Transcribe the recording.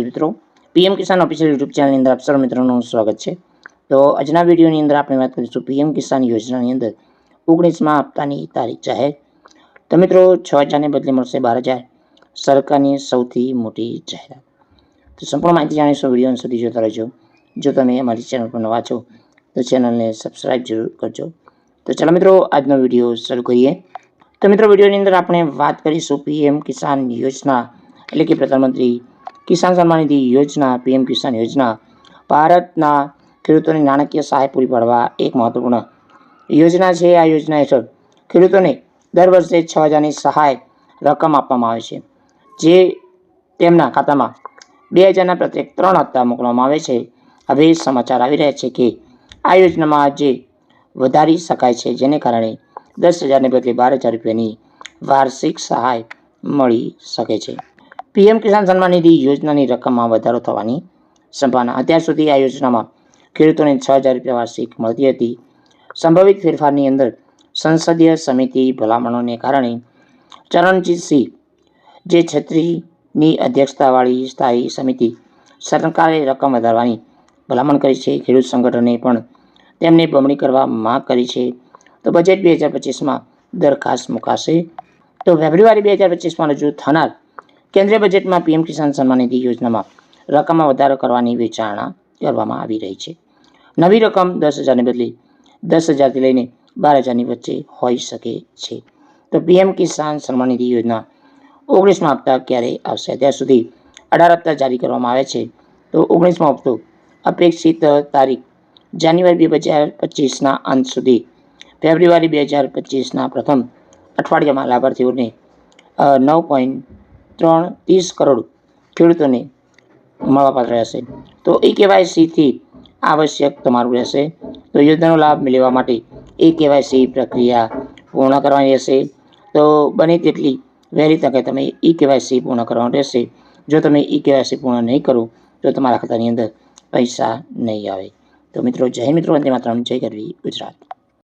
ખેડૂત મિત્રો, પીએમ કિસાન official YouTube ચેનલની અંદર આપ સર્વ મિત્રોનું સ્વાગત છે। તો આજના વિડીયોની અંદર આપણે વાત કરીશું પીએમ કિસાન યોજનાની અંદર 19મા હપ્તાની તારીખ જાહેર। તો મિત્રો 6,000 ને બદલે મળશે 12,000, સરકારની સૌથી મોટી જાહેરાત। તો સંપૂર્ણ માહિતી જાણીશું, વિડીયો સુધી જોતા રહેજો। જો તમે અમારી ચેનલ પર નવા છો તો ચેનલને સબસ્ક્રાઇબ જરૂર કરજો। તો ચાલો મિત્રો આજનો વિડીયો શરૂ કરીએ। તો મિત્રો વિડીયોની અંદર આપણે વાત કરીશું પીએમ કિસાન યોજના એટલે કે પ્રધાનમંત્રી કિસાન સન્માન નિધિ યોજના। પીએમ કિસાન યોજના ભારતના ખેડૂતોને નાણાકીય સહાય પૂરી પાડવા એક મહત્વપૂર્ણ યોજના છે। આ યોજના હેઠળ ખેડૂતોને દર વર્ષે 6,000ની સહાય રકમ આપવામાં આવે છે, જે તેમના ખાતામાં 2,000ના પ્રત્યેક 3 હપ્તા મોકલવામાં આવે છે। હવે સમાચાર આવી રહ્યા છે કે આ યોજનામાં આજે વધારી શકાય છે, જેને કારણે 10,000ને બદલે 12,000 રૂપિયાની વાર્ષિક સહાય મળી શકે છે। પીએમ કિસાન સન્માન નિધિ યોજનાની રકમમાં વધારો થવાની સંભાવના। અત્યાર સુધી આ યોજનામાં ખેડૂતોને 6,000 રૂપિયા વાર્ષિક મળતી હતી। સંભવિત ફેરફારની અંદર સંસદીય સમિતિ ભલામણોને કારણે ચરણજીતસિંહ જે છત્રીની અધ્યક્ષતાવાળી સ્થાયી સમિતિ સરકારે રકમ વધારવાની ભલામણ કરી છે। ખેડૂત સંગઠને પણ તેમને બમણી કરવા માંગ કરી છે। તો બજેટ 2025માં દરખાસ્ત મુકાશે। તો ફેબ્રુઆરી 2025માં રજૂ થનાર કેન્દ્રીય બજેટમાં પીએમ કિસાન સન્માન નિધિ યોજનામાં રકમમાં વધારો કરવાની વિચારણા કરવામાં આવી રહી છે। નવી રકમ 10,000ને બદલે 10,000થી લઈને 12,000ની વચ્ચે હોઈ શકે છે। તો પીએમ કિસાન સન્માન નિધિ યોજના 19મા હપ્તા ક્યારે આવશે? અત્યાર સુધી 18 હપ્તા જારી કરવામાં આવે છે। તો 19મો હપ્તો અપેક્ષિત તારીખ જાન્યુઆરી 2025ના અંત સુધી ફેબ્રુઆરી 2025ના પ્રથમ અઠવાડિયામાં લાભાર્થીઓને 9.30 કરોડ ખેડૂતોને મળવાપાત્ર રહેશે। તો KYCથી આવશ્યક તમારું રહેશે। તો યોજનાનો લાભ મેળવવા માટે KYC પ્રક્રિયા પૂર્ણ કરવાની રહેશે। તો બને તેટલી વહેલી તકે તમે KYC પૂર્ણ કરવાનું રહેશે। જો તમે KYC પૂર્ણ નહીં કરો તો તમારા ખાતાની અંદર પૈસા નહીં આવે। તો મિત્રો જય મિત્રો, વંદે માતરમ, જય ગરવી ગુજરાત।